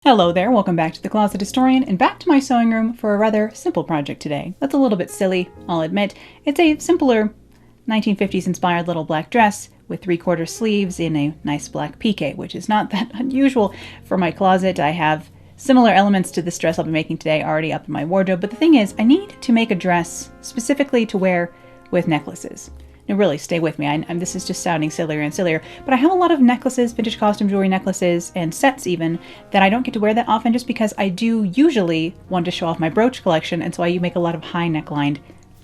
Hello there, welcome back to the Closet Historian and back to my sewing room for a rather simple project today. That's a little bit silly, I'll admit. It's a simpler 1950s inspired little black dress with 3/4 sleeves in a nice black pique, which is not that unusual for my closet. I have similar elements to this dress I'll be making today already up in my wardrobe, but the thing is, I need to make a dress specifically to wear with necklaces. Now really, stay with me, this is just sounding sillier and sillier, but I have a lot of necklaces, vintage costume jewelry necklaces, and sets even, that I don't get to wear that often just because I do usually want to show off my brooch collection, and so I make a lot of high necklined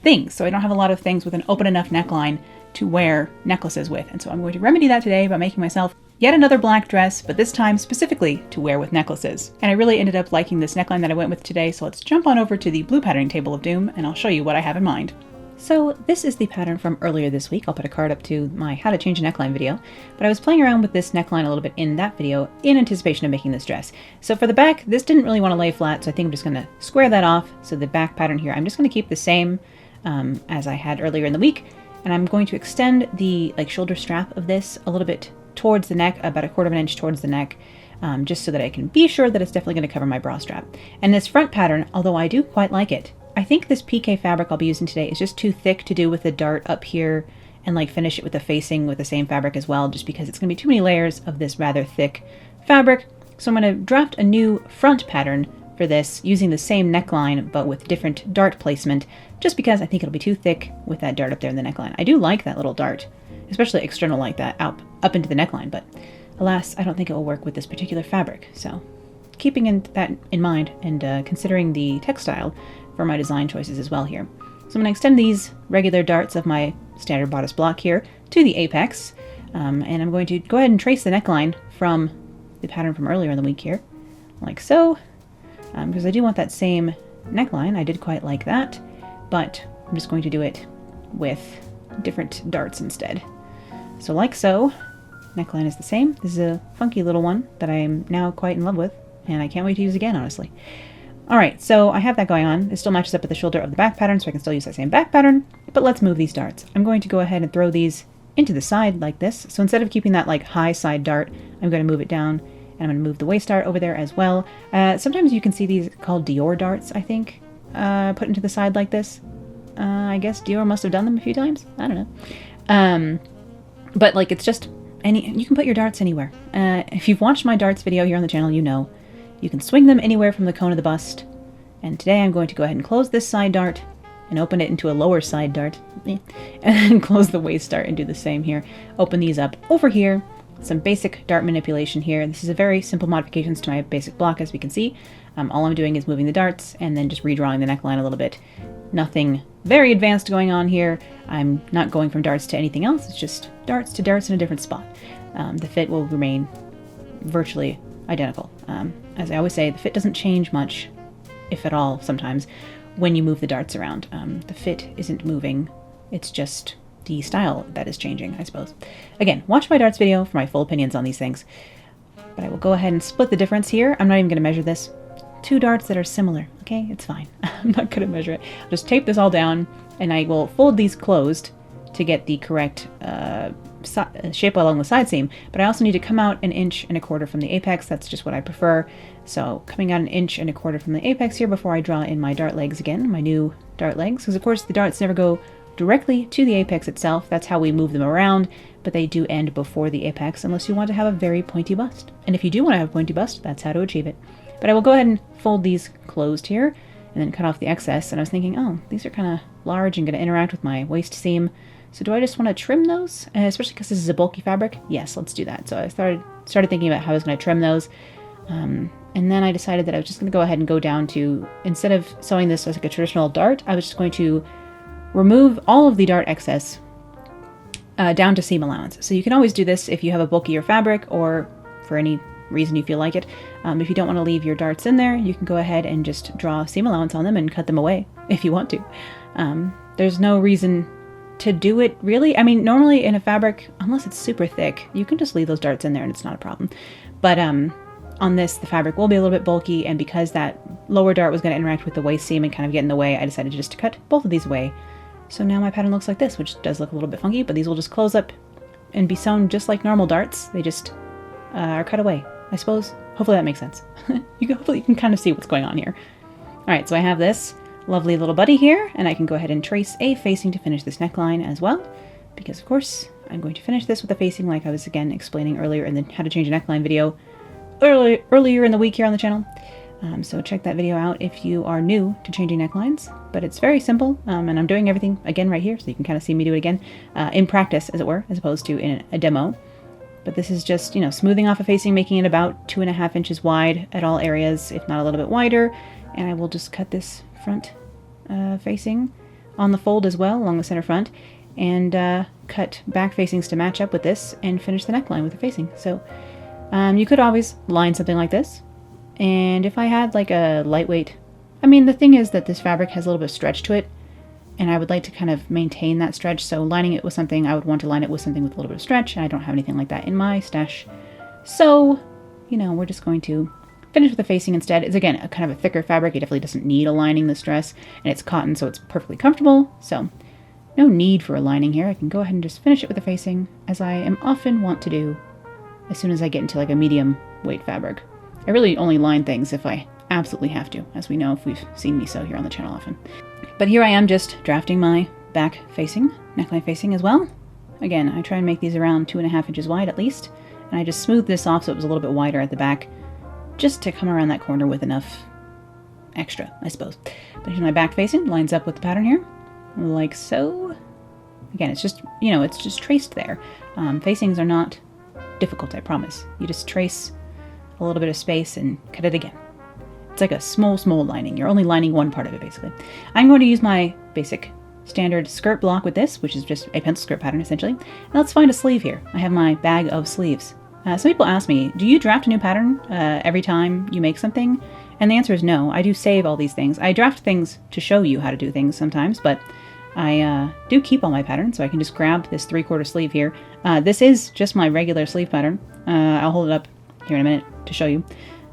things. So I don't have a lot of things with an open enough neckline to wear necklaces with, and so I'm going to remedy that today by making myself yet another black dress, but this time specifically to wear with necklaces. And I really ended up liking this neckline that I went with today, so let's jump on over to the blue patterning table of doom, and I'll show you what I have in mind. So this is the pattern from earlier this week. I'll put a card up to my how to change a neckline video, but I was playing around with this neckline a little bit in that video in anticipation of making this dress. So for the back, this didn't really want to lay flat, so I think I'm just going to square that off. So the back pattern here, I'm just going to keep the same as I had earlier in the week, and I'm going to extend the shoulder strap of this a little bit towards the neck, about 1/4 inch towards the neck, just so that I can be sure that it's definitely going to cover my bra strap. And this front pattern, although I do quite like it, I think this pique fabric I'll be using today is just too thick to do with the dart up here and finish it with the facing with the same fabric as well, just because it's going to be too many layers of this rather thick fabric. So I'm going to draft a new front pattern for this using the same neckline but with different dart placement, just because I think it'll be too thick with that dart up there in the neckline. I do like that little dart, especially external like that, up into the neckline, but alas, I don't think it will work with this particular fabric. So keeping that in mind and considering the textile for my design choices as well here. So I'm going to extend these regular darts of my standard bodice block here to the apex, and I'm going to go ahead and trace the neckline from the pattern from earlier in the week here, like so, because I do want that same neckline. I did quite like that, but I'm just going to do it with different darts instead. So like so, neckline is the same. This is a funky little one that I am now quite in love with, and I can't wait to use again, honestly. Alright, so I have that going on. It still matches up with the shoulder of the back pattern, so I can still use that same back pattern, but let's move these darts. I'm going to go ahead and throw these into the side like this. So instead of keeping that high side dart, I'm going to move it down, and I'm going to move the waist dart over there as well. Sometimes you can see these called Dior darts, I think, put into the side like this. I guess Dior must have done them a few times. I don't know. But it's just you can put your darts anywhere. If you've watched my darts video here on the channel, you know. You can swing them anywhere from the cone of the bust. And today I'm going to go ahead and close this side dart and open it into a lower side dart. And then close the waist dart and do the same here. Open these up over here. Some basic dart manipulation here. This is a very simple modifications to my basic block, as we can see. All I'm doing is moving the darts and then just redrawing the neckline a little bit. Nothing very advanced going on here. I'm not going from darts to anything else. It's just darts to darts in a different spot. The fit will remain virtually identical. As I always say, the fit doesn't change much, if at all, sometimes, when you move the darts around. The fit isn't moving, it's just the style that is changing, I suppose. Again, watch my darts video for my full opinions on these things. But I will go ahead and split the difference here. I'm not even going to measure this. 2 darts that are similar, okay? It's fine. I'm not going to measure it. I'll just tape this all down, and I will fold these closed to get the correct shape along the side seam, but I also need to come out 1 1/4 inches from the apex. That's just what I prefer. So coming out 1 1/4 inches from the apex here before I draw in my dart legs again, my new dart legs, because of course the darts never go directly to the apex itself. That's how we move them around, but they do end before the apex unless you want to have a very pointy bust. And if you do want to have a pointy bust, that's how to achieve it. But I will go ahead and fold these closed here and then cut off the excess. And I was thinking, oh, these are kind of large and going to interact with my waist seam. So do I just want to trim those? Especially because this is a bulky fabric? Yes, let's do that. So I started thinking about how I was going to trim those. And then I decided that I was just going to go ahead and go down to, instead of sewing this as a traditional dart, I was just going to remove all of the dart excess down to seam allowance. So you can always do this if you have a bulkier fabric or for any reason you feel like it. If you don't want to leave your darts in there, you can go ahead and just draw seam allowance on them and cut them away if you want to. There's no reason to do it, really. I mean, normally in a fabric, unless it's super thick, you can just leave those darts in there and it's not a problem. But on this, the fabric will be a little bit bulky, and because that lower dart was going to interact with the waist seam and kind of get in the way, I decided just to cut both of these away. So now my pattern looks like this, which does look a little bit funky, but these will just close up and be sewn just like normal darts. They just are cut away. I suppose Hopefully that makes sense. Hopefully you can kind of see what's going on here. All right, so I have this lovely little buddy here, and I can go ahead and trace a facing to finish this neckline as well, because of course I'm going to finish this with a facing like I was again explaining earlier in the how to change a neckline video earlier in the week here on the channel. So check that video out if you are new to changing necklines, but it's very simple, and I'm doing everything again right here so you can kind of see me do it again in practice, as it were, as opposed to in a demo. But this is just, you know, smoothing off a facing, making it about 2.5 inches wide at all areas, if not a little bit wider. And I will just cut this front facing on the fold as well, along the center front, and cut back facings to match up with this and finish the neckline with the facing. So you could always line something like this. And if I had like a lightweight, I mean, the thing is that this fabric has a little bit of stretch to it, and I would like to kind of maintain that stretch. So lining it with something, I would want to line it with something with a little bit of stretch. I don't have anything like that in my stash. So, you know, we're just going to finish with the facing instead. It's again a kind of a thicker fabric. It definitely doesn't need a lining, this dress, and it's cotton, so it's perfectly comfortable. So no need for a lining here. I can go ahead and just finish it with the facing, as I am often want to do as soon as I get into like a medium weight fabric. I really only line things if I absolutely have to, as we know if we've seen me sew here on the channel often. But here I am just drafting my back facing, neckline facing as well. Again, I try and make these around 2.5 inches wide at least, and I just smoothed this off so it was a little bit wider at the back, just to come around that corner with enough extra, I suppose. But here's my back facing, lines up with the pattern here, like so. Again, it's just, you know, it's just traced there. Facings are not difficult, I promise. You just trace a little bit of space and cut it again. It's like a small lining. You're only lining one part of it, basically. I'm going to use my basic standard skirt block with this, which is just a pencil skirt pattern, essentially. And let's find a sleeve here. I have my bag of sleeves. Some people ask me, do you draft a new pattern every time you make something? And the answer is no. I do save all these things. I draft things to show you how to do things sometimes, but I do keep all my patterns, so I can just grab this 3/4 sleeve here. This is just my regular sleeve pattern. I'll hold it up here in a minute to show you.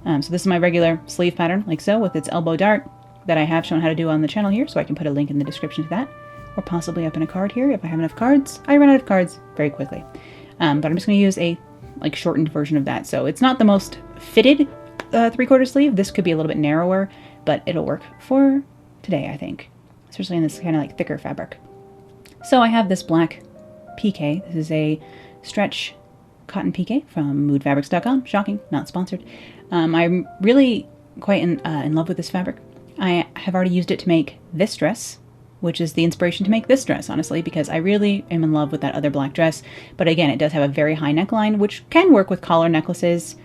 So this is my regular sleeve pattern, like so, with its elbow dart that I have shown how to do on the channel here, so I can put a link in the description to that, or possibly up in a card here if I have enough cards. I run out of cards very quickly. But I'm just going to use a like shortened version of that. So it's not the most fitted 3/4 sleeve. This could be a little bit narrower, but it'll work for today, I think, especially in this kind of like thicker fabric. So I have this black pique. This is a stretch cotton pique from moodfabrics.com. Shocking, not sponsored. I'm really quite in love with this fabric. I have already used it to make this dress, which is the inspiration to make this dress, honestly, because I really am in love with that other black dress. But again, it does have a very high neckline, which can work with collar necklaces,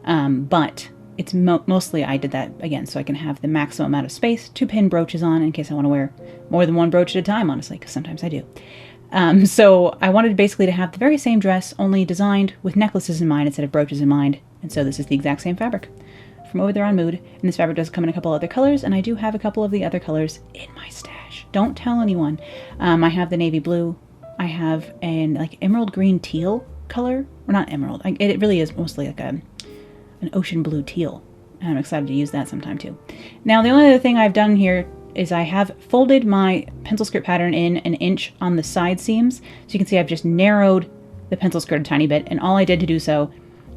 but it's mostly I did that, again, so I can have the maximum amount of space to pin brooches on in case I want to wear more than one brooch at a time, honestly, because sometimes I do. So I wanted basically to have the very same dress, only designed with necklaces in mind instead of brooches in mind. And so this is the exact same fabric from over there on Mood. And this fabric does come in a couple other colors, and I do have a couple of the other colors in my stash. Don't tell anyone. I have the navy blue. I have an like emerald green teal color, or not emerald. It really is mostly like an ocean blue teal. And I'm excited to use that sometime too. Now the only other thing I've done here is I have folded my pencil skirt pattern in 1 inch on the side seams. So you can see I've just narrowed the pencil skirt a tiny bit, and all I did to do so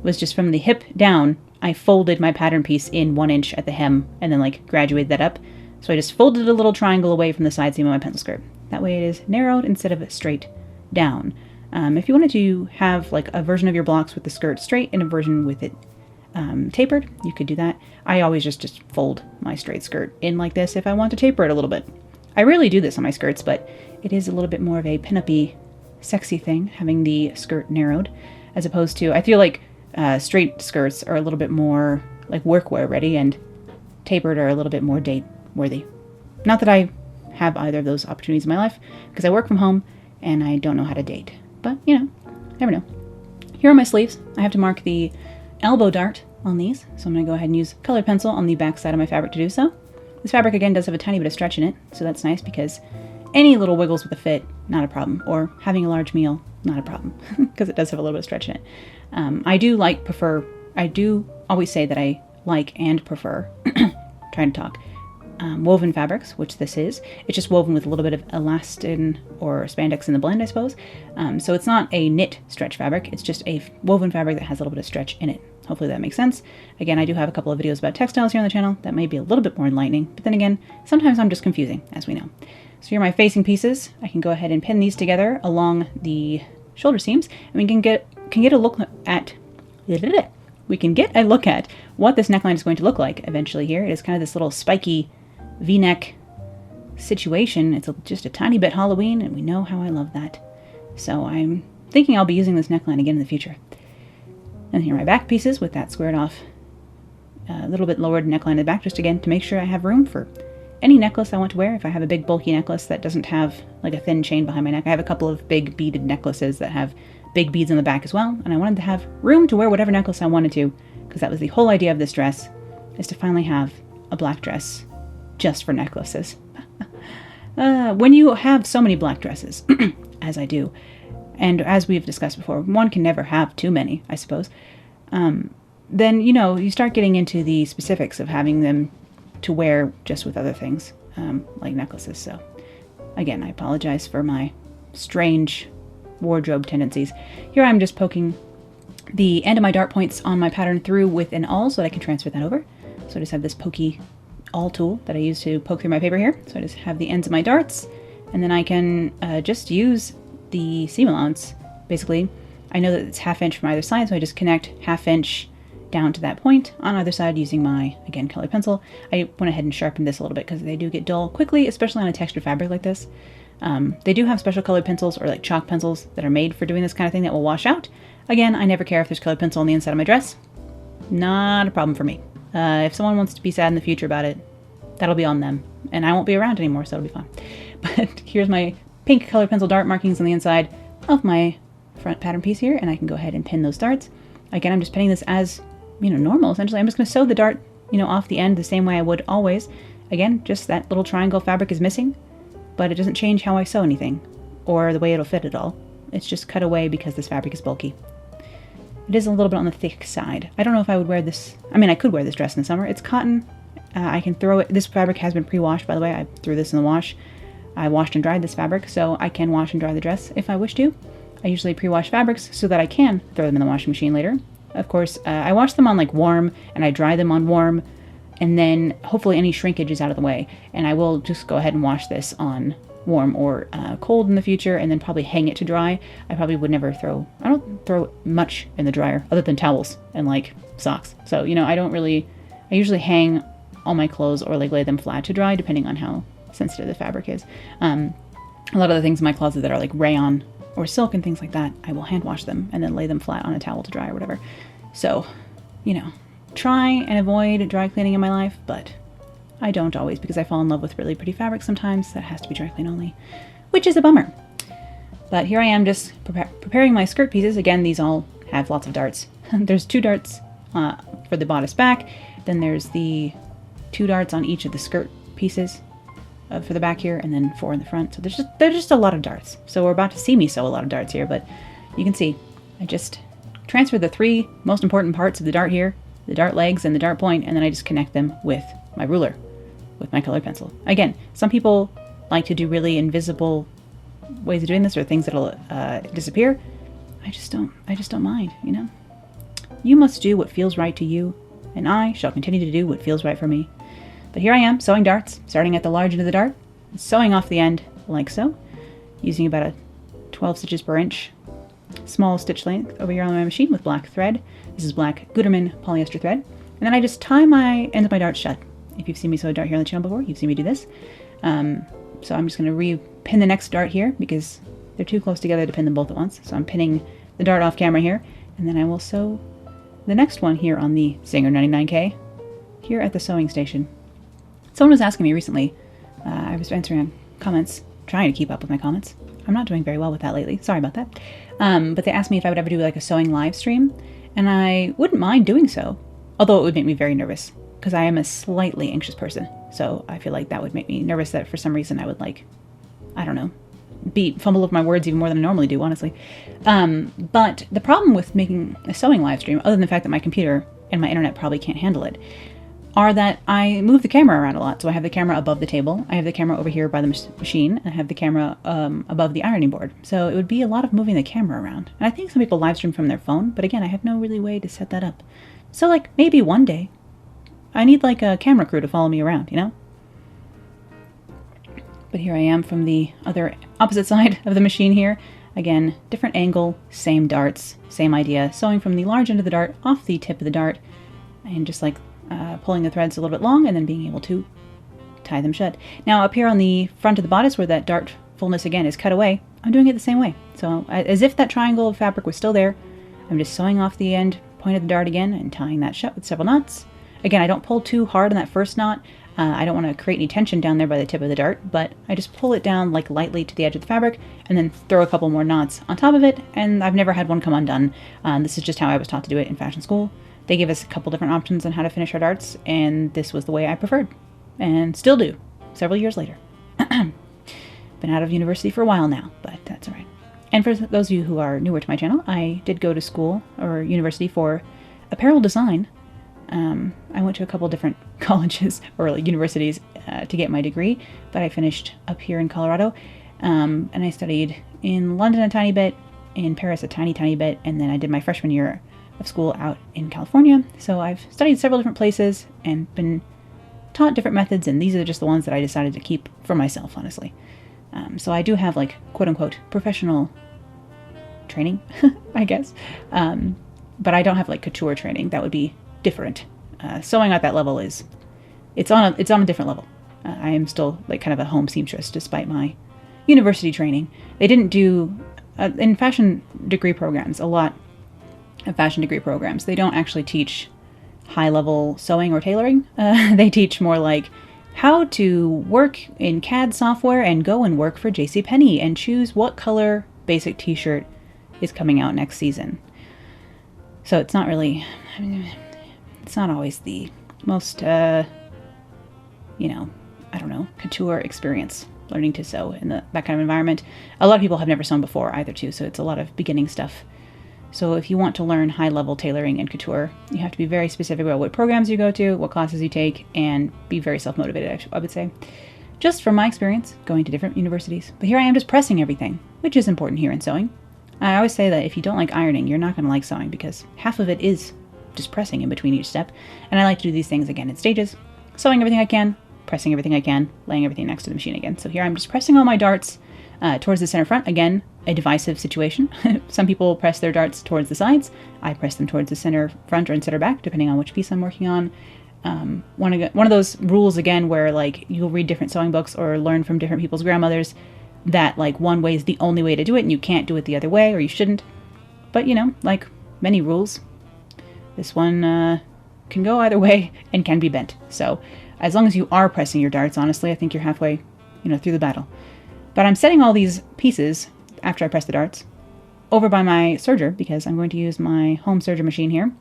was just from the hip down, I folded my pattern piece in 1 inch at the hem and then like graduated that up. So I just folded a little triangle away from the side seam of my pencil skirt. That way it is narrowed instead of straight down. If you wanted to have like a version of your blocks with the skirt straight and a version with it tapered, you could do that. I always just fold my straight skirt in like this if I want to taper it a little bit. I rarely do this on my skirts, but it is a little bit more of a pin-up-y, sexy thing, having the skirt narrowed, as opposed to, I feel like straight skirts are a little bit more like workwear ready, and tapered are a little bit more date worthy. Not that I have either of those opportunities in my life, because I work from home and I don't know how to date. But, you know, never know. Here are my sleeves. I have to mark the elbow dart on these, so I'm going to go ahead and use colored pencil on the back side of my fabric to do so. This fabric, again, does have a tiny bit of stretch in it, so that's nice because any little wiggles with a fit, not a problem. Or having a large meal, not a problem, because it does have a little bit of stretch in it. I do always say that I like and prefer, trying to talk, woven fabrics, which this is. It's just woven with a little bit of elastin or spandex in the blend, I suppose. So it's not a knit stretch fabric, it's just a woven fabric that has a little bit of stretch in it. Hopefully that makes sense. Again, I do have a couple of videos about textiles here on the channel that may be a little bit more enlightening, but then again, sometimes I'm just confusing, as we know. So here are my facing pieces. I can go ahead and pin these together along the shoulder seams, and we can get a look at what this neckline is going to look like eventually here. It is kind of this little spiky V-neck situation. It's just a tiny bit Halloween, and we know how I love that. So I'm thinking I'll be using this neckline again in the future. And here are my back pieces with that squared off, a little bit lowered neckline in the back, just again to make sure I have room for any necklace I want to wear. If I have a big bulky necklace that doesn't have like a thin chain behind my neck, I have a couple of big beaded necklaces that have big beads in the back as well, and I wanted to have room to wear whatever necklace I wanted to, because that was the whole idea of this dress, is to finally have a black dress just for necklaces. When you have so many black dresses, as I do, and as we've discussed before, one can never have too many, I suppose, then, you know, you start getting into the specifics of having them to wear just with other things, like necklaces. So, again, I apologize for my strange wardrobe tendencies. Here I'm just poking the end of my dart points on my pattern through with an awl so that I can transfer that over. So I just have this pokey awl tool that I use to poke through my paper here. So I just have the ends of my darts, and then I can just use the seam allowance. Basically, I know that it's 1/2 inch from either side, so I just connect 1/2 inch down to that point on either side using my, again, colored pencil. I went ahead and sharpened this a little bit because they do get dull quickly, especially on a textured fabric like this. They do have special colored pencils or like chalk pencils that are made for doing this kind of thing that will wash out. Again, I never care if there's colored pencil on the inside of my dress. Not a problem for me. If someone wants to be sad in the future about it, that'll be on them. And I won't be around anymore, so it'll be fine. But here's my pink colored pencil dart markings on the inside of my front pattern piece here, and I can go ahead and pin those darts. Again, I'm just pinning this as, you know, normal, essentially. I'm just going to sew the dart, you know, off the end the same way I would always. Again, just that little triangle fabric is missing, but it doesn't change how I sew anything or the way it'll fit at all. It's just cut away because this fabric is bulky. It is a little bit on the thick side. I don't know if I would wear this. I mean, I could wear this dress in the summer. It's cotton. I can throw it. This fabric has been pre-washed, by the way. I threw this in the wash. I washed and dried this fabric, so I can wash and dry the dress if I wish to. I usually pre-wash fabrics so that I can throw them in the washing machine later. Of course, I wash them on like warm, and I dry them on warm, and then hopefully any shrinkage is out of the way. And I will just go ahead and wash this on warm or cold in the future, and then probably hang it to dry. I probably would never I don't throw much in the dryer other than towels and like socks. So, you know, I usually hang all my clothes or like lay them flat to dry depending on how sensitive the fabric is. A lot of the things in my closet that are like rayon or silk and things like that, I will hand wash them and then lay them flat on a towel to dry or whatever. So, you know, try and avoid dry cleaning in my life, but I don't always, because I fall in love with really pretty fabric sometimes that has to be dry clean only, which is a bummer. But here I am just preparing my skirt pieces. Again, these all have lots of darts. There's 2 darts for the bodice back, then there's the 2 darts on each of the skirt pieces for the back here, and then 4 in the front. So there's just a lot of darts. So we're about to see me sew a lot of darts here, but you can see I just transfer the 3 most important parts of the dart here, the dart legs and the dart point, and then I just connect them with my ruler, with my colored pencil. Again, some people like to do really invisible ways of doing this, or things that'll disappear. I just don't mind, you know? You must do what feels right to you, and I shall continue to do what feels right for me. But here I am, sewing darts, starting at the large end of the dart, sewing off the end like so, using about a 12 stitches per inch small stitch length over here on my machine with black thread. This is black Gutermann polyester thread. And then I just tie my ends of my darts shut. If you've seen me sew a dart here on the channel before, you've seen me do this. So I'm just going to re-pin the next dart here because they're too close together to pin them both at once. So I'm pinning the dart off camera here, and then I will sew the next one here on the Singer 99K here at the sewing station. Someone was asking me recently, I was answering comments, trying to keep up with my comments. I'm not doing very well with that lately. Sorry about that. But they asked me if I would ever do like a sewing live stream, and I wouldn't mind doing so, although it would make me very nervous because I am a slightly anxious person. So I feel like that would make me nervous that for some reason I would like, I don't know, fumble with my words even more than I normally do, honestly. But the problem with making a sewing live stream, other than the fact that my computer and my internet probably can't handle it, are that I move the camera around a lot. So I have the camera above the table, I have the camera over here by the machine, and I have the camera above the ironing board. So it would be a lot of moving the camera around. And I think some people live stream from their phone, but again, I have no really way to set that up. So like maybe one day I need like a camera crew to follow me around, you know? But here I am from the other opposite side of the machine here. Again, different angle, same darts, same idea. Sewing from the large end of the dart off the tip of the dart and just like pulling the threads a little bit long and then being able to tie them shut. Now up here on the front of the bodice where that dart fullness again is cut away, I'm doing it the same way. So as if that triangle of fabric was still there, I'm just sewing off the end point of the dart again and tying that shut with several knots. Again, I don't pull too hard on that first knot. I don't want to create any tension down there by the tip of the dart, but I just pull it down like lightly to the edge of the fabric and then throw a couple more knots on top of it, and I've never had one come undone. This is just how I was taught to do it in fashion school. They gave us a couple different options on how to finish our darts, and this was the way I preferred, and still do, several years later. Been out of university for a while now, but that's all right. And for those of you who are newer to my channel, I did go to school or university for apparel design. I went to a couple different colleges or universities to get my degree, but I finished up here in Colorado. And I studied in London a tiny bit, in Paris a tiny bit, and then I did my freshman year of school out in California. So I've studied several different places and been taught different methods, and these are just the ones that I decided to keep for myself, honestly. So I do have like quote-unquote professional training, I guess. But I don't have like couture training. That would be different. Sewing at that level it's on a different level. I am still like kind of a home seamstress despite my university training. They didn't do in fashion degree programs, a lot of fashion degree programs, they don't actually teach high level sewing or tailoring. They teach more like how to work in CAD software and go and work for JCPenney and choose what color basic t-shirt is coming out next season. So it's not really, I mean, it's not always the most, I don't know, couture experience learning to sew in that kind of environment. A lot of people have never sewn before either too, so it's a lot of beginning stuff. So if you want to learn high-level tailoring and couture, you have to be very specific about what programs you go to, what classes you take, and be very self-motivated, I would say. Just from my experience, going to different universities. But here I am just pressing everything, which is important here in sewing. I always say that if you don't like ironing, you're not going to like sewing because half of it is just pressing in between each step. And I like to do these things again in stages, sewing everything I can, pressing everything I can, laying everything next to the machine again. So here I'm just pressing all my darts towards the center front. Again, a divisive situation. Some people press their darts towards the sides. I press them towards the center front or center back, depending on which piece I'm working on. One of those rules again where like you'll read different sewing books or learn from different people's grandmothers that like one way is the only way to do it and you can't do it the other way, or you shouldn't. But like many rules, this one can go either way and can be bent. So as long as you are pressing your darts, honestly, I think you're halfway, through the battle. But I'm setting all these pieces after I press the darts over by my serger because I'm going to use my home serger machine here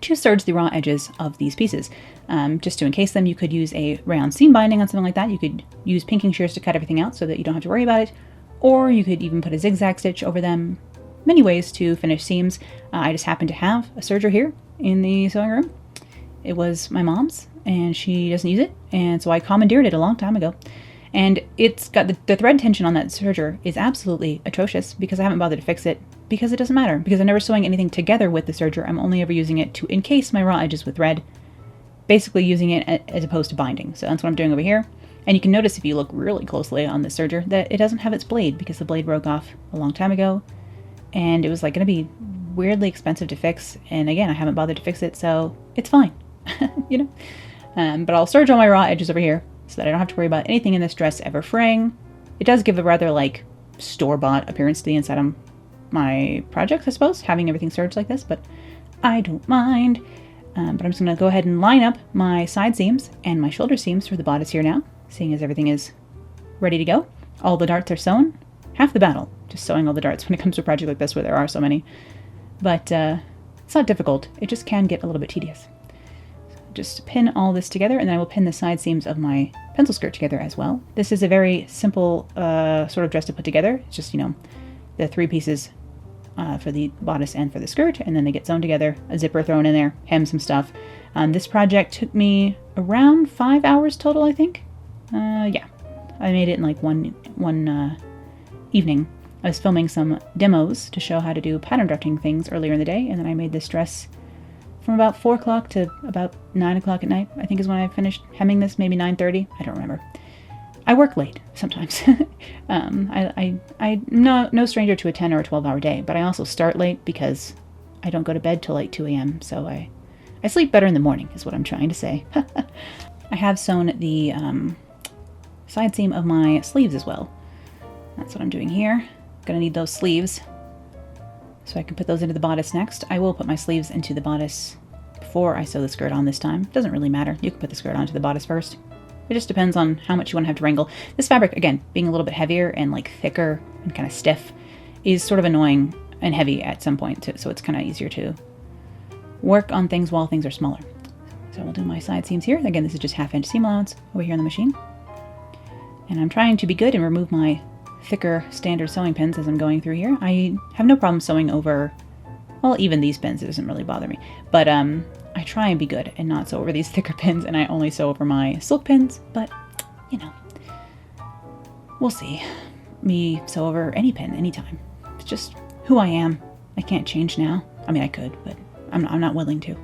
to serge the raw edges of these pieces. Just to encase them, you could use a rayon seam binding on something like that. You could use pinking shears to cut everything out so that you don't have to worry about it. Or you could even put a zigzag stitch over them. Many ways to finish seams. I just happen to have a serger here in the sewing room. It was my mom's and she doesn't use it. And so I commandeered it a long time ago. And it's got the thread tension on that serger is absolutely atrocious because I haven't bothered to fix it because it doesn't matter. Because I'm never sewing anything together with the serger. I'm only ever using it to encase my raw edges with thread. Basically using it as opposed to binding. So that's what I'm doing over here. And you can notice if you look really closely on the serger that it doesn't have its blade because the blade broke off a long time ago. And it was like going to be weirdly expensive to fix. And again, I haven't bothered to fix it, so it's fine. But I'll serge all my raw edges over here so that I don't have to worry about anything in this dress ever fraying. It does give a rather like store-bought appearance to the inside of my projects, I suppose, having everything serged like this, but I don't mind. But I'm just going to go ahead and line up my side seams and my shoulder seams for the bodice here now, seeing as everything is ready to go. All the darts are sewn. Half the battle, just sewing all the darts when it comes to a project like this where there are so many. But it's not difficult. It just can get a little bit tedious. So just pin all this together, and then I will pin the side seams of my pencil skirt together as well. This is a very simple sort of dress to put together. It's just, the three pieces for the bodice and for the skirt, and then they get sewn together, a zipper thrown in there, hem some stuff. This project took me around 5 hours total, I think. Yeah, I made it in like one evening. I was filming some demos to show how to do pattern drafting things earlier in the day, and then I made this dress from about 4 o'clock to about 9 o'clock at night, I think is when I finished hemming this, maybe 9:30. I don't remember. I work late sometimes. I'm no stranger to a 10 or a 12-hour day, but I also start late because I don't go to bed till like 2 a.m. So I sleep better in the morning is what I'm trying to say. I have sewn the side seam of my sleeves as well. That's what I'm doing here. Gonna need those sleeves so I can put those into the bodice next. I will put my sleeves into the bodice before I sew the skirt on this time. Doesn't really matter. You can put the skirt onto the bodice first. It just depends on how much you want to have to wrangle. This fabric, again, being a little bit heavier and like thicker and kind of stiff, is sort of annoying and heavy at some point too, so it's kind of easier to work on things while things are smaller. So we'll do my side seams here. Again, this is just 1/2 inch seam allowance over here on the machine. And I'm trying to be good and remove my thicker standard sewing pins as I'm going through here. I have no problem sewing over, well, even these pins, it doesn't really bother me. But I try and be good and not sew over these thicker pins, and I only sew over my silk pins, but, you know, we'll see. Me sew over any pin, anytime. It's just who I am. I can't change now. I mean, I could, but I'm not willing to.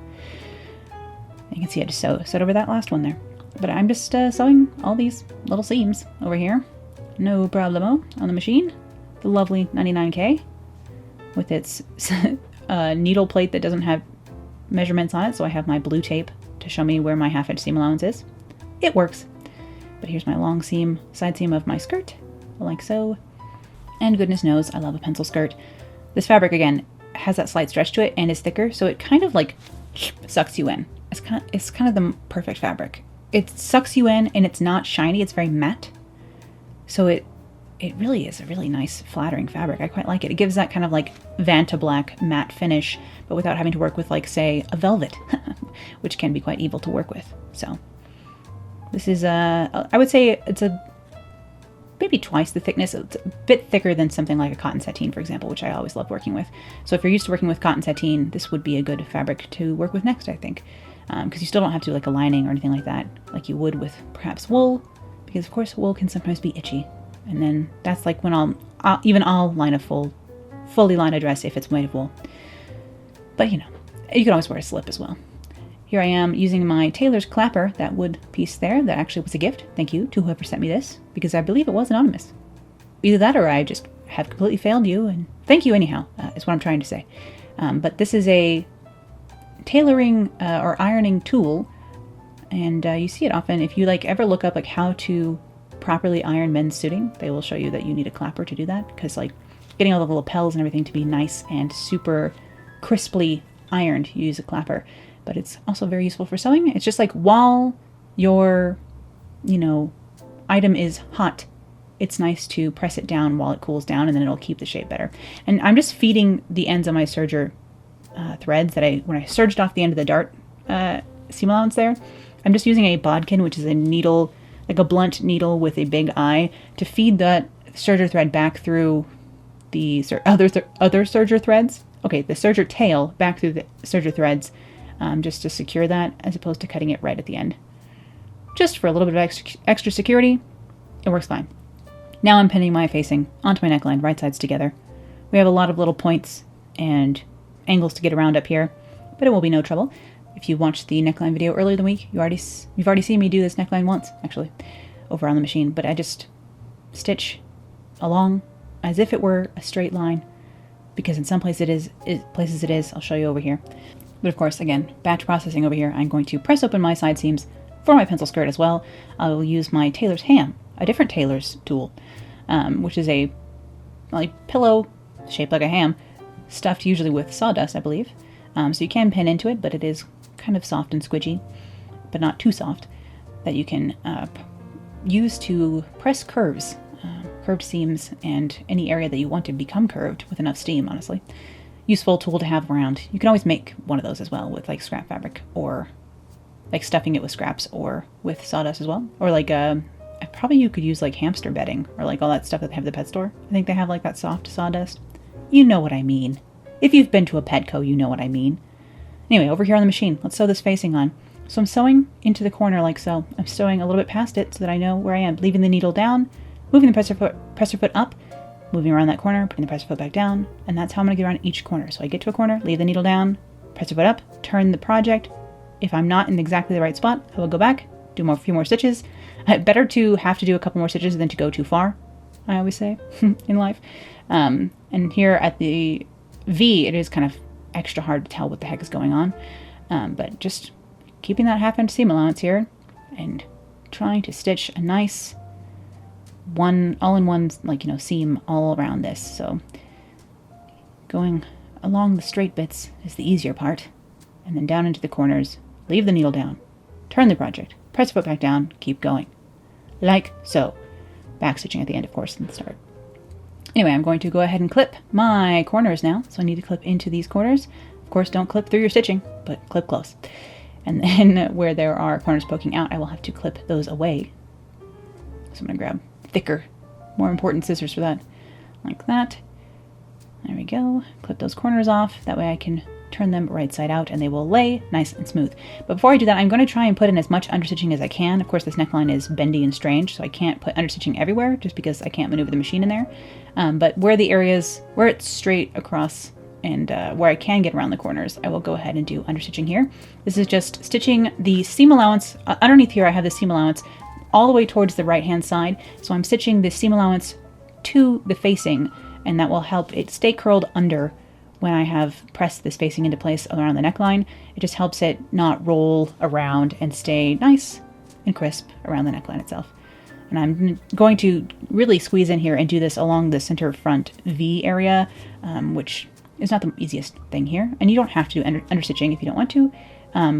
You can see I just sewed over that last one there. But I'm just sewing all these little seams over here. No problemo on the machine. The lovely 99K with its needle plate that doesn't have measurements on it, so I have my blue tape to show me where my 1/2 inch seam allowance is. It works. But here's my long seam, side seam of my skirt, like so. And goodness knows, I love a pencil skirt. This fabric, again, has that slight stretch to it and is thicker, so it kind of like sucks you in. It's kind of the perfect fabric. It sucks you in and it's not shiny, it's very matte. So it really is a really nice, flattering fabric. I quite like it. It gives that kind of like Vanta black matte finish, but without having to work with, like, say, a velvet, which can be quite evil to work with. So this is, I would say it's maybe twice the thickness. It's a bit thicker than something like a cotton sateen, for example, which I always love working with. So if you're used to working with cotton sateen, this would be a good fabric to work with next, I think. Because you still don't have to do like a lining or anything like that, like you would with perhaps wool, because of course wool can sometimes be itchy. And then that's like when I'll line a fully line a dress if it's made of wool. But you know, you can always wear a slip as well. Here I am using my tailor's clapper, that wood piece there, that actually was a gift. Thank you to whoever sent me this, because I believe it was anonymous. Either that or I just have completely failed you, and thank you anyhow, is what I'm trying to say. But this is a tailoring or ironing tool, and you see it often. If you like ever look up like how to properly iron men's suiting, they will show you that you need a clapper to do that, because like getting all the lapels and everything to be nice and super crisply ironed, you use a clapper. But it's also very useful for sewing. It's just like while your, you know, item is hot, it's nice to press it down while it cools down, and then it'll keep the shape better. And I'm just feeding the ends of my serger threads that when I serged off the end of the dart seam allowance there, I'm just using a bodkin, which is a needle, like a blunt needle with a big eye, to feed that serger thread back through the other serger threads. Okay, the serger tail back through the serger threads, just to secure that, as opposed to cutting it right at the end. Just for a little bit of extra security, it works fine. Now I'm pinning my facing onto my neckline, right sides together. We have a lot of little points and angles to get around up here, but it will be no trouble. If you watched the neckline video earlier in the week, you've already seen me do this neckline once, actually, over on the machine. But I just stitch along as if it were a straight line, because in some places it is. I'll show you over here. But of course, again, batch processing over here. I'm going to press open my side seams for my pencil skirt as well. I will use my tailor's ham, a different tailor's tool, which is a pillow shaped like a ham, stuffed usually with sawdust, I believe. So you can pin into it, but it is kind of soft and squidgy, but not too soft, that you can use to press curved seams and any area that you want to become curved with enough steam, honestly. Useful tool to have around. You can always make one of those as well with like scrap fabric, or like stuffing it with scraps, or with sawdust as well. Or like probably you could use like hamster bedding, or like all that stuff that they have at the pet store. I think they have like that soft sawdust. You know what I mean. If you've been to a Petco, you know what I mean. Anyway, over here on the machine, let's sew this facing on. So I'm sewing into the corner like so. I'm sewing a little bit past it so that I know where I am. Leaving the needle down, moving the presser foot up, moving around that corner, putting the presser foot back down, and that's how I'm going to get around each corner. So I get to a corner, leave the needle down, press your foot up, turn the project. If I'm not in exactly the right spot, I will go back, do a few more stitches. Better to have to do a couple more stitches than to go too far, I always say, in life. And here at the V, it is kind of extra hard to tell what the heck is going on. But just keeping that half-inch seam allowance here and trying to stitch a nice all-in-one, like, seam all around this. So going along the straight bits is the easier part, and then down into the corners, leave the needle down, turn the project, press your foot back down, keep going. Like so. Back stitching at the end, of course, and the start. Anyway, I'm going to go ahead and clip my corners now. So I need to clip into these corners. Of course, don't clip through your stitching, but clip close. And then where there are corners poking out, I will have to clip those away. So I'm going to grab thicker, more important scissors for that. Like that. There we go. Clip those corners off. That way I can turn them right side out and they will lay nice and smooth. But before I do that, I'm going to try and put in as much understitching as I can. Of course, this neckline is bendy and strange, so I can't put understitching everywhere just because I can't maneuver the machine in there. But where the areas, where it's straight across and where I can get around the corners, I will go ahead and do understitching here. This is just stitching the seam allowance. Underneath here, I have the seam allowance all the way towards the right-hand side. So I'm stitching the seam allowance to the facing, and that will help it stay curled under when I have pressed this facing into place around the neckline. It just helps it not roll around and stay nice and crisp around the neckline itself. And I'm going to really squeeze in here and do this along the center front V area, which is not the easiest thing here. And you don't have to do understitching if you don't want to,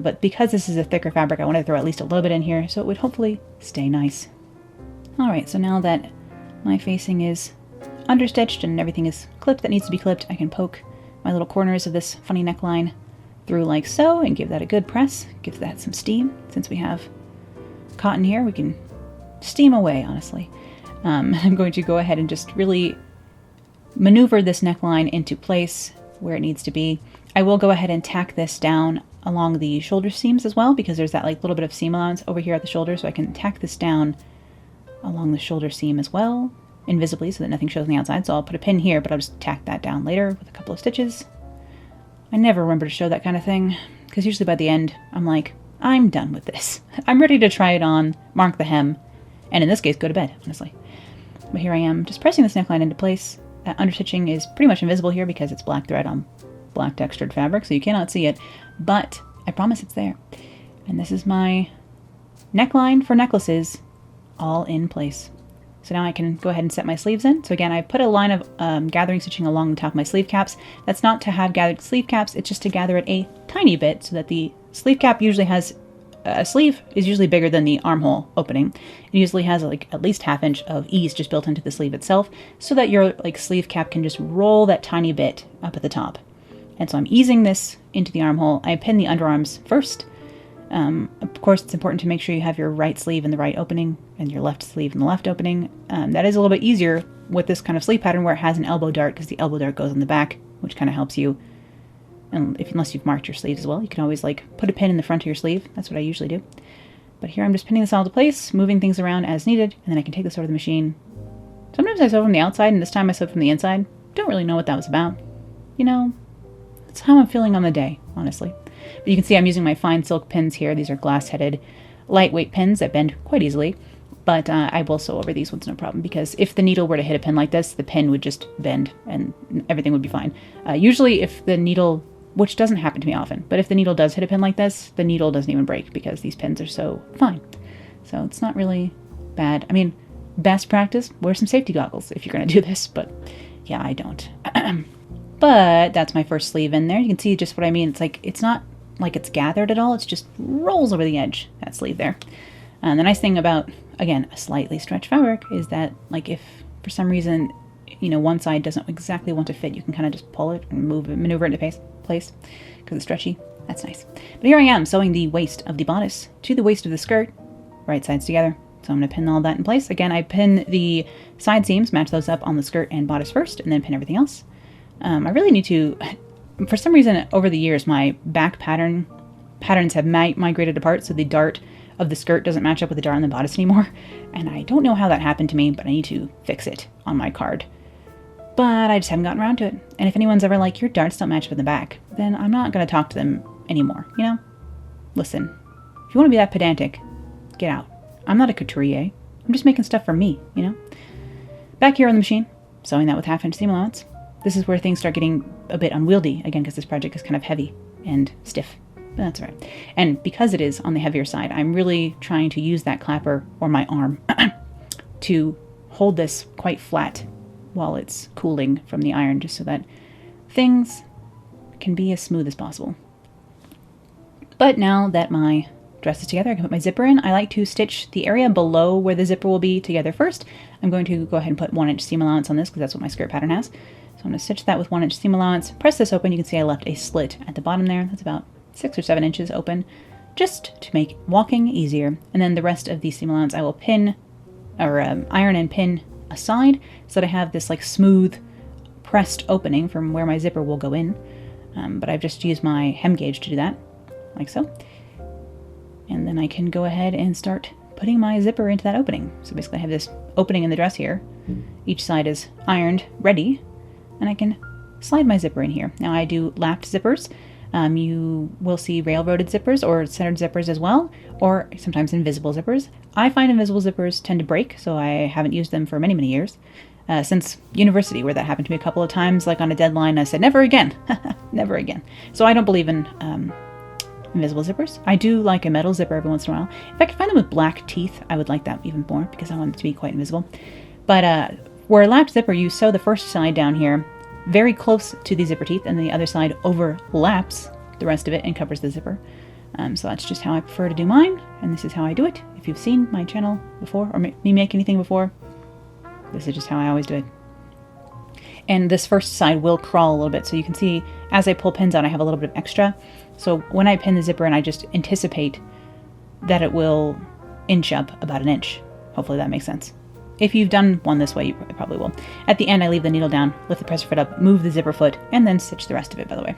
but because this is a thicker fabric, I want to throw at least a little bit in here so it would hopefully stay nice. All right, so now that my facing is understitched and everything is clipped that needs to be clipped, I can poke my little corners of this funny neckline through like so and give that a good press. Give that some steam. Since we have cotton here, we can steam away, honestly. I'm going to go ahead and just really maneuver this neckline into place where it needs to be. I will go ahead and tack this down along the shoulder seams as well, because there's that like little bit of seam allowance over here at the shoulder, so I can tack this down along the shoulder seam as well, invisibly, so that nothing shows on the outside. So I'll put a pin here, but I'll just tack that down later with a couple of stitches. I never remember to show that kind of thing, because usually by the end, I'm like, I'm done with this. I'm ready to try it on, mark the hem, and in this case, go to bed, honestly. But here I am, just pressing this neckline into place. That understitching is pretty much invisible here because it's black thread on black textured fabric, so you cannot see it, but I promise it's there. And this is my neckline for necklaces, all in place. So now I can go ahead and set my sleeves in. So again, I put a line of gathering stitching along the top of my sleeve caps. That's not to have gathered sleeve caps, it's just to gather it a tiny bit so that the sleeve cap usually has, a sleeve is usually bigger than the armhole opening. It usually has like at least ½ inch of ease just built into the sleeve itself, so that your like sleeve cap can just roll that tiny bit up at the top. And so I'm easing this into the armhole. I pin the underarms first. Of course, it's important to make sure you have your right sleeve in the right opening and your left sleeve in the left opening. That is a little bit easier with this kind of sleeve pattern where it has an elbow dart, because the elbow dart goes on the back, which kind of helps you. And unless you've marked your sleeves as well, you can always like put a pin in the front of your sleeve. That's what I usually do. But here I'm just pinning this all into place, moving things around as needed, and then I can take this over to the machine. Sometimes I sew from the outside, and this time I sewed from the inside. Don't really know what that was about. You know, that's how I'm feeling on the day, honestly. But you can see I'm using my fine silk pins here. These are glass-headed, lightweight pins that bend quite easily. But I will sew over these ones, no problem, because if the needle were to hit a pin like this, the pin would just bend and everything would be fine. Usually if the needle, which doesn't happen to me often, but if the needle does hit a pin like this, the needle doesn't even break because these pins are so fine. So it's not really bad. I mean, best practice, wear some safety goggles if you're going to do this, but yeah, I don't. But that's my first sleeve in there. You can see just what I mean. It's like, it's not like it's gathered at all. It's just rolls over the edge, that sleeve there. And the nice thing about, again, a slightly stretched fabric is that, like, if for some reason, you know, one side doesn't exactly want to fit, you can kind of just pull it and maneuver it into place because it's stretchy. That's nice. But here I am sewing the waist of the bodice to the waist of the skirt, right sides together. So I'm going to pin all that in place. Again, I pin the side seams, match those up on the skirt and bodice first, and then pin everything else. I really need to, for some reason over the years, my back patterns have migrated apart, so the dart of the skirt doesn't match up with the dart on the bodice anymore. And I don't know how that happened to me, but I need to fix it on my card. but I just haven't gotten around to it. And if anyone's ever like, your darts don't match up in the back, then I'm not going to talk to them anymore, you know? Listen, if you want to be that pedantic, get out. I'm not a couturier. I'm just making stuff for me, you know? Back here on the machine, sewing that with 1/2 inch seam allowance. This is where things start getting a bit unwieldy, again, because this project is kind of heavy and stiff. But that's all right. And because it is on the heavier side, I'm really trying to use that clapper, or my arm, to hold this quite flat while it's cooling from the iron, just so that things can be as smooth as possible. But now that my dress is together, I can put my zipper in. I like to stitch the area below where the zipper will be together first. I'm going to go ahead and put 1 inch seam allowance on this because that's what my skirt pattern has. So I'm going to stitch that with 1 inch seam allowance. Press this open. You can see I left a slit at the bottom there. That's about 6 or 7 inches open, just to make walking easier. And then the rest of the seam allowance I will pin, or iron and pin aside, so that I have this like smooth pressed opening from where my zipper will go in. But I've just used my hem gauge to do that, like so. And then I can go ahead and start putting my zipper into that opening. So basically I have this opening in the dress here. Each side is ironed, ready, and I can slide my zipper in here. Now I do lapped zippers. You will see railroaded zippers or centered zippers as well, or sometimes invisible zippers. I find invisible zippers tend to break, so I haven't used them for many, many years. Since university, where that happened to me a couple of times, like on a deadline, I said, never again, never again. So I don't believe in invisible zippers. I do like a metal zipper every once in a while. If I could find them with black teeth, I would like that even more because I want it to be quite invisible. But where a lapped zipper, you sew the first side down here very close to the zipper teeth, and then the other side overlaps the rest of it and covers the zipper. So that's just how I prefer to do mine, and this is how I do it. If you've seen my channel before, or me make anything before, this is just how I always do it. And this first side will crawl a little bit, so you can see as I pull pins out, I have a little bit of extra. So when I pin the zipper in, I just anticipate that it will inch up about 1 inch. Hopefully that makes sense. If you've done one this way, you probably will. At the end, I leave the needle down, lift the presser foot up, move the zipper foot, and then stitch the rest of it, by the way.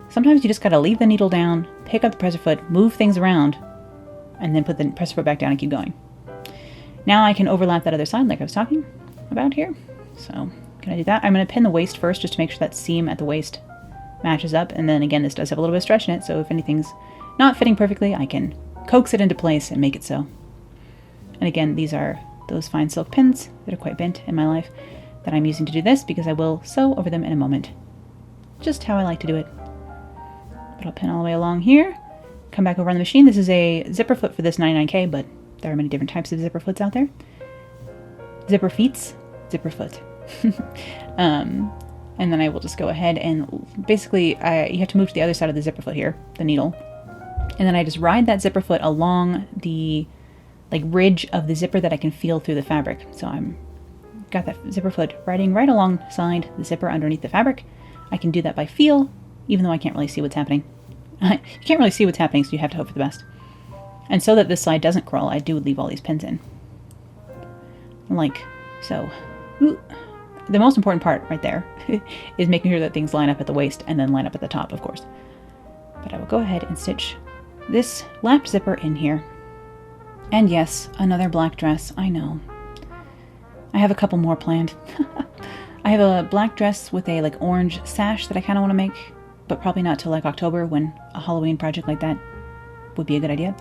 Sometimes you just gotta leave the needle down, pick up the presser foot, move things around, and then put the presser foot back down and keep going. Now I can overlap that other side like I was talking about here. So can I do that? I'm gonna pin the waist first just to make sure that seam at the waist matches up. And then again, this does have a little bit of stretch in it, so if anything's not fitting perfectly, I can coax it into place and make it so. And again, these are those fine silk pins that are quite bent in my life that I'm using to do this, because I will sew over them in a moment. Just how I like to do it. But I'll pin all the way along here, come back over on the machine. This is a zipper foot for this 99K, but there are many different types of zipper foots out there. Zipper feets, zipper foot. And then I will just go ahead and basically, you have to move to the other side of the zipper foot here, the needle. And then I just ride that zipper foot along the ridge of the zipper that I can feel through the fabric. So I'm got that zipper foot riding right alongside the zipper underneath the fabric. I can do that by feel, even though I can't really see what's happening. You can't really see what's happening, so you have to hope for the best. And so that this side doesn't crawl, I do leave all these pins in. Like so. Ooh. The most important part right there is making sure that things line up at the waist and then line up at the top, of course. But I will go ahead and stitch this lapped zipper in here. And yes, another black dress, I know. I have a couple more planned. I have a black dress with a orange sash that I kind of want to make, but probably not till October, when a Halloween project like that would be a good idea.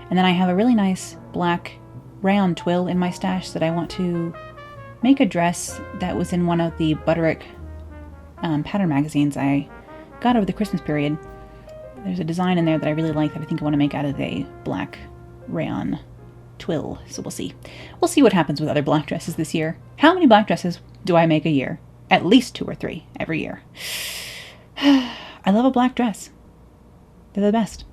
And then I have a really nice black rayon twill in my stash that I want to make a dress that was in one of the Butterick pattern magazines I got over the Christmas period. There's a design in there that I really like that I think I want to make out of a black rayon twill. So we'll see. We'll see what happens with other black dresses this year. How many black dresses do I make a year? At least 2 or 3 every year. I love a black dress. They're the best.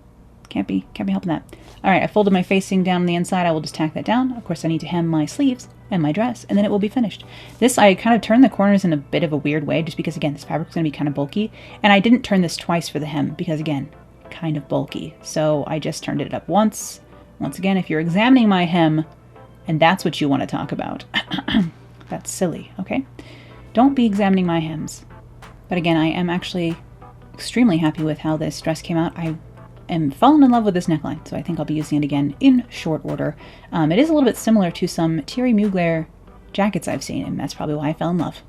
Can't be helping that. All right, I folded my facing down on the inside. I will just tack that down. Of course, I need to hem my sleeves and my dress, and then it will be finished. This, I kind of turned the corners in a bit of a weird way, just because, again, this fabric is going to be kind of bulky. And I didn't turn this twice for the hem, because, again, kind of bulky. So I just turned it up once. Once again, if you're examining my hem, and that's what you want to talk about, that's silly, okay? Don't be examining my hems. But again, I am actually extremely happy with how this dress came out. I am fallen in love with this neckline, so I think I'll be using it again in short order. It is a little bit similar to some Thierry Mugler jackets I've seen, and that's probably why I fell in love.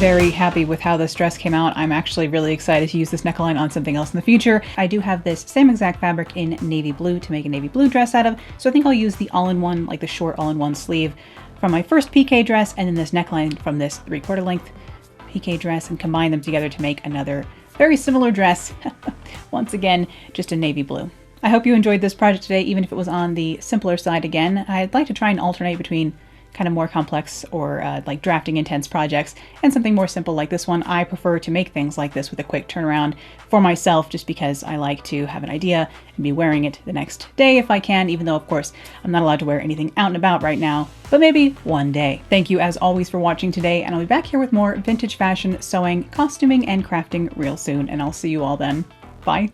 very happy with how this dress came out. I'm actually really excited to use this neckline on something else in the future. I do have this same exact fabric in navy blue to make a navy blue dress out of, so I think I'll use the all-in-one, like the short all-in-one sleeve from my first pique dress, and then this neckline from this 3/4 length pique dress, and combine them together to make another very similar dress. Once again, just in navy blue. I hope you enjoyed this project today, even if it was on the simpler side again. I'd like to try and alternate between kind of more complex or like drafting intense projects and something more simple like this one. I prefer to make things like this with a quick turnaround for myself, just because I like to have an idea and be wearing it the next day if I can, even though of course I'm not allowed to wear anything out and about right now, but maybe one day. Thank you as always for watching today, and I'll be back here with more vintage fashion, sewing, costuming, and crafting real soon, and I'll see you all then. Bye.